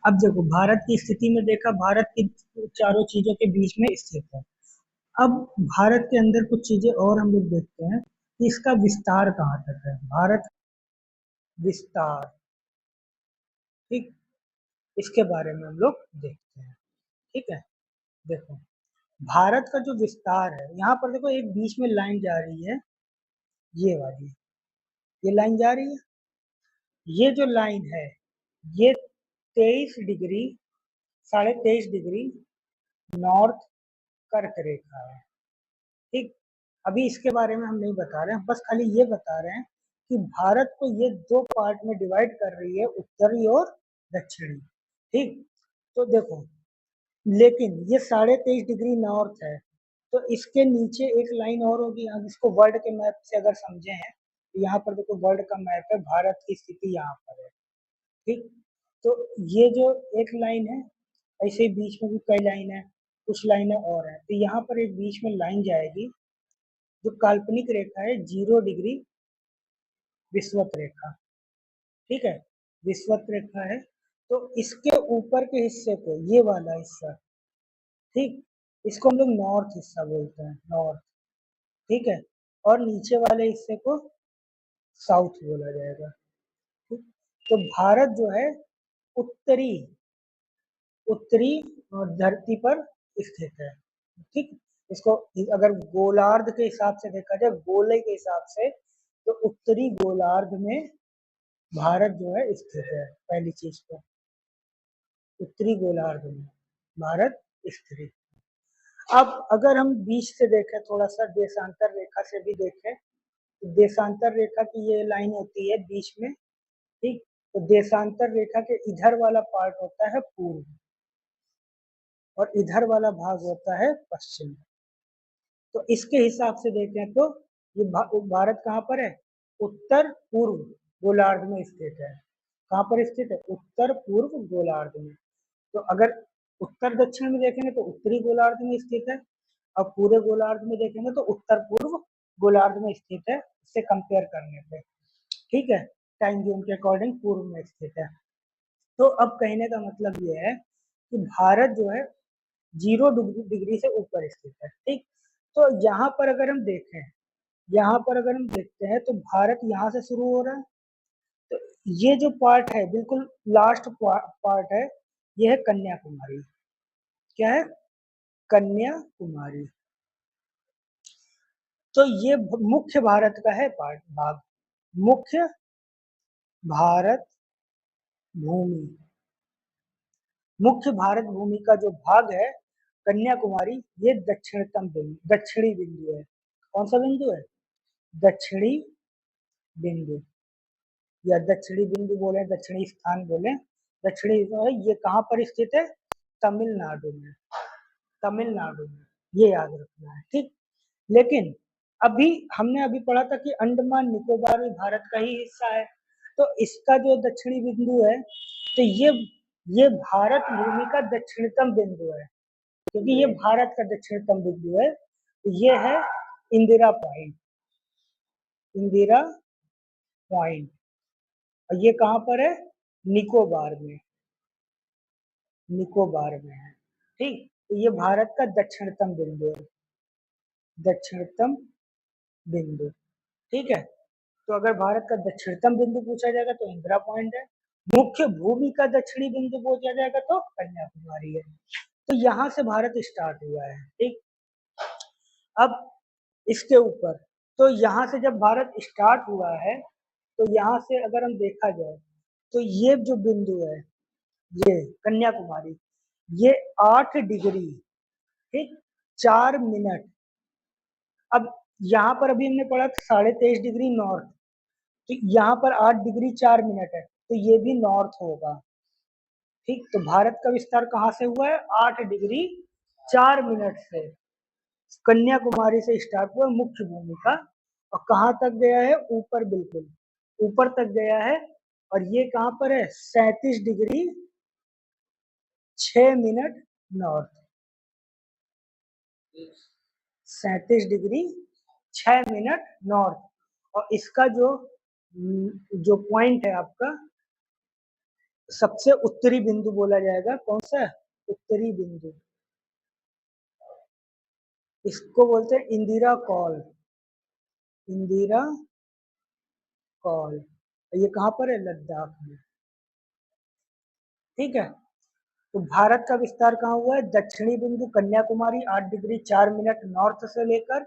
अब देखो भारत की स्थिति में देखा, भारत की चारों चीजों के बीच में स्थित है। अब भारत के अंदर कुछ चीजें और हम लोग देखते हैं कि इसका विस्तार कहाँ तक है। भारत विस्तार, ठीक, इसके बारे में हम लोग देखते हैं। ठीक है, देखो भारत का जो विस्तार है, यहाँ पर देखो एक बीच में लाइन जा रही है, ये वाली, ये लाइन जा रही है। ये जो लाइन है ये 23 डिग्री, 23.5 डिग्री नॉर्थ कर्क रेखा है। ठीक, अभी इसके बारे में हम नहीं बता रहे हैं, बस खाली ये बता रहे हैं कि भारत को ये दो पार्ट में डिवाइड कर रही है, उत्तरी और दक्षिणी। ठीक, तो देखो, लेकिन ये 23.5 डिग्री नॉर्थ है, तो इसके नीचे एक लाइन और होगी। अब इसको वर्ल्ड के मैप से अगर समझे हैं तो यहाँ पर देखो वर्ल्ड का मैप है, भारत की स्थिति यहाँ पर है। ठीक, तो ये जो एक लाइन है, ऐसे ही बीच में भी कई लाइन है, कुछ लाइनें और हैं, तो यहाँ पर एक बीच में लाइन जाएगी जो काल्पनिक रेखा है, 0 डिग्री विषुवत रेखा। ठीक है, विषुवत रेखा है, तो इसके ऊपर के हिस्से को, ये वाला हिस्सा, ठीक, इसको हम लोग नॉर्थ हिस्सा बोलते हैं, नॉर्थ। ठीक है, और नीचे वाले हिस्से को साउथ बोला जाएगा। ठीक, तो भारत जो है उत्तरी, उत्तरी धरती पर स्थित है। ठीक, इसको अगर गोलार्ध के हिसाब से देखा जाए, गोले के हिसाब से, तो उत्तरी गोलार्ध में भारत जो है स्थित है। पहली चीज तो उत्तरी गोलार्ध में भारत स्थित। अब अगर हम बीच से देखें, थोड़ा सा देशांतर रेखा से भी देखें, तो देशांतर रेखा की ये लाइन होती है बीच में। ठीक, तो देशांतर रेखा के इधर वाला पार्ट होता है पूर्व और इधर वाला भाग होता है पश्चिम। तो इसके हिसाब से देखें तो ये भारत कहाँ पर है, उत्तर पूर्व गोलार्ध में स्थित है। कहाँ पर स्थित है, उत्तर पूर्व गोलार्ध में। तो अगर उत्तर दक्षिण में देखेंगे तो उत्तरी गोलार्ध में स्थित है, अब पूरे गोलार्ध में देखेंगे तो उत्तर पूर्व गोलार्ध में स्थित है, इससे कंपेयर करने पे। ठीक है, टाइम जोन के अकॉर्डिंग पूर्व में स्थित है। तो अब कहने का मतलब ये है कि भारत जो है 0 डिग्री से ऊपर स्थित है। ठीक, तो यहाँ पर अगर हम देखें, यहाँ पर अगर हम देखते हैं तो भारत यहाँ से शुरू हो रहा है, तो ये जो पार्ट है बिल्कुल लास्ट पार्ट है, ये है कन्याकुमारी। क्या है, कन्याकुमारी। तो ये मुख्य भारत का है पार्ट, भाग, मुख्य भारत भूमि, मुख्य भारत भूमि का जो भाग है कन्याकुमारी, ये दक्षिणतम बिंदु, दक्षिणी बिंदु है। कौन सा बिंदु है, दक्षिणी बिंदु, या दक्षिणी बिंदु बोले, दक्षिणी स्थान बोले, दक्षिणी जो है ये कहाँ पर स्थित है, तमिलनाडु में, तमिलनाडु में, ये याद रखना है। ठीक, लेकिन अभी हमने अभी पढ़ा था कि अंडमान निकोबार भी भारत का ही हिस्सा है, तो इसका जो दक्षिणी बिंदु है, तो ये भारत भूमि का दक्षिणतम बिंदु है, क्योंकि ये भारत का दक्षिणतम बिंदु है। तो ये है इंदिरा पॉइंट, इंदिरा पॉइंट, और ये कहाँ पर है, निकोबार में, निकोबार में है। ठीक, तो ये भारत का दक्षिणतम बिंदु है, दक्षिणतम बिंदु। ठीक है, तो अगर भारत का दक्षिणतम बिंदु पूछा जाएगा तो इंदिरा पॉइंट है, मुख्य भूमि का दक्षिणी बिंदु पूछा जाएगा तो कन्याकुमारी है। तो यहाँ से भारत स्टार्ट हुआ है। ठीक, अब इसके ऊपर, तो यहाँ से जब भारत स्टार्ट हुआ है, तो यहाँ से अगर हम देखा जाए तो ये जो बिंदु है, ये कन्याकुमारी, ये 8 डिग्री, ठीक, 4 मिनट। अब यहाँ पर अभी हमने पढ़ा 23.5 डिग्री नॉर्थ, तो यहाँ पर 8 डिग्री 4 मिनट है, तो ये भी नॉर्थ होगा। ठीक, तो भारत का विस्तार कहाँ से हुआ है, 8 डिग्री 4 मिनट से, कन्याकुमारी से स्टार्ट हुआ मुख्य भूमि का, और कहाँ तक गया है, ऊपर, बिल्कुल ऊपर तक गया है। और ये कहाँ पर है, 37 degree 6 minute north, 37 degree 6 minute north. और इसका जो पॉइंट है आपका सबसे उत्तरी बिंदु बोला जाएगा, कौन सा? उत्तरी बिंदु। इसको बोलते हैं इंदिरा कॉल। इंदिरा कॉल। ये कहाँ पर है? लद्दाख में। ठीक है। तो भारत का विस्तार कहाँ हुआ है? दक्षिणी बिंदु कन्याकुमारी 8 डिग्री 4 मिनट नॉर्थ से लेकर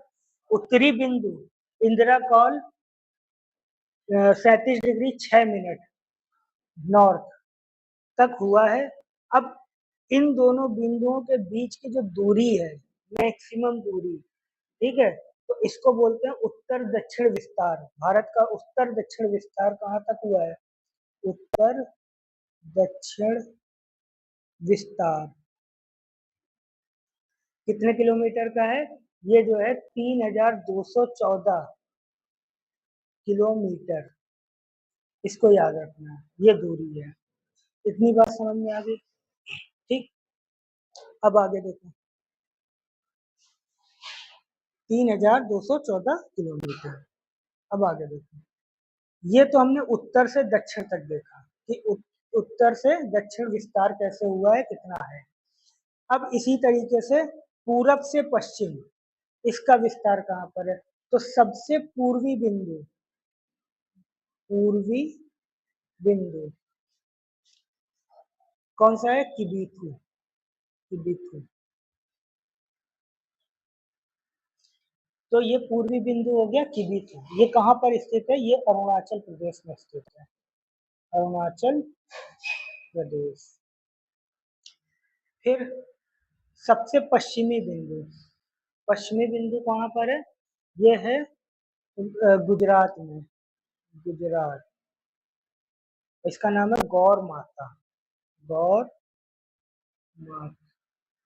उत्तरी बिंदु Indira call 37 degree 6 minute north तक हुआ है। अब इन दोनों बिंदुओं के बीच की जो दूरी है, मैक्सिमम दूरी, ठीक है, तो इसको बोलते हैं उत्तर दक्षिण विस्तार। भारत का उत्तर दक्षिण विस्तार कहाँ तक हुआ है? उत्तर दक्षिण विस्तार कितने किलोमीटर का है? ये जो है 3214 किलोमीटर। इसको याद रखना है, ये दूरी है। इतनी बात समझ में आ गई? ठीक। अब आगे देखो, 3214 किलोमीटर। अब आगे देखो, ये तो हमने उत्तर से दक्षिण तक देखा कि उत्तर से दक्षिण विस्तार कैसे हुआ है, कितना है। अब इसी तरीके से पूरब से पश्चिम इसका विस्तार कहाँ पर है? तो सबसे पूर्वी बिंदु, पूर्वी बिंदु कौन सा है? किबीथु। किबीथु। तो ये पूर्वी बिंदु हो गया किबीथु। ये कहाँ पर स्थित है? ये अरुणाचल प्रदेश में स्थित है। अरुणाचल प्रदेश। फिर सबसे पश्चिमी बिंदु, पश्चिमी बिंदु कहाँ पर है? ये है गुजरात में। गुजरात। इसका नाम है गौर माता। गौर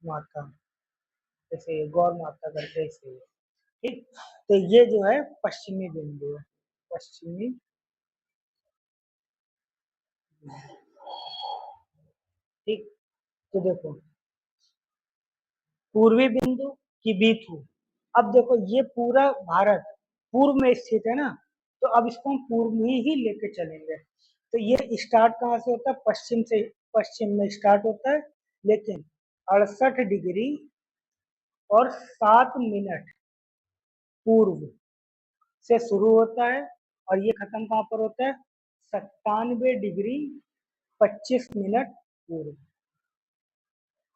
माता, जैसे गौर माता करके इसे। ठीक। तो ये जो है पश्चिमी बिंदु है। पश्चिमी। ठीक। तो देखो, पूर्वी बिंदु किबीथु। अब देखो ये पूरा भारत पूर्व में स्थित है ना, तो अब इसको हम पूर्व में ही लेके चलेंगे। तो ये स्टार्ट कहाँ से होता है? पश्चिम से। पश्चिम में स्टार्ट होता है, लेकिन 68 डिग्री और 7 मिनट पूर्व से शुरू होता है, और ये खत्म कहाँ पर होता है? 97 डिग्री 25 मिनट पूर्व।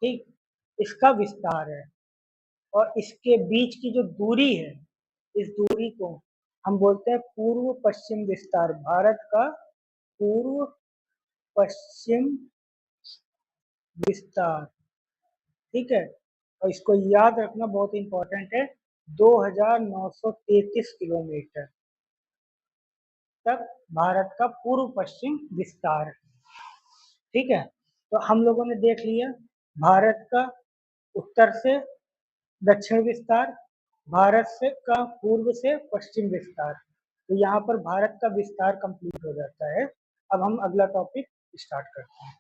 ठीक। इसका विस्तार है, और इसके बीच की जो दूरी है, इस दूरी को हम बोलते हैं पूर्व पश्चिम विस्तार। भारत का पूर्व पश्चिम विस्तार। ठीक है। और इसको याद रखना बहुत इंपॉर्टेंट है, 2933 किलोमीटर तक भारत का पूर्व पश्चिम विस्तार है। ठीक है। तो हम लोगों ने देख लिया भारत का उत्तर से दक्षिण विस्तार, भारत से का पूर्व से पश्चिम विस्तार। तो यहाँ पर भारत का विस्तार कंप्लीट हो जाता है। अब हम अगला टॉपिक स्टार्ट करते हैं।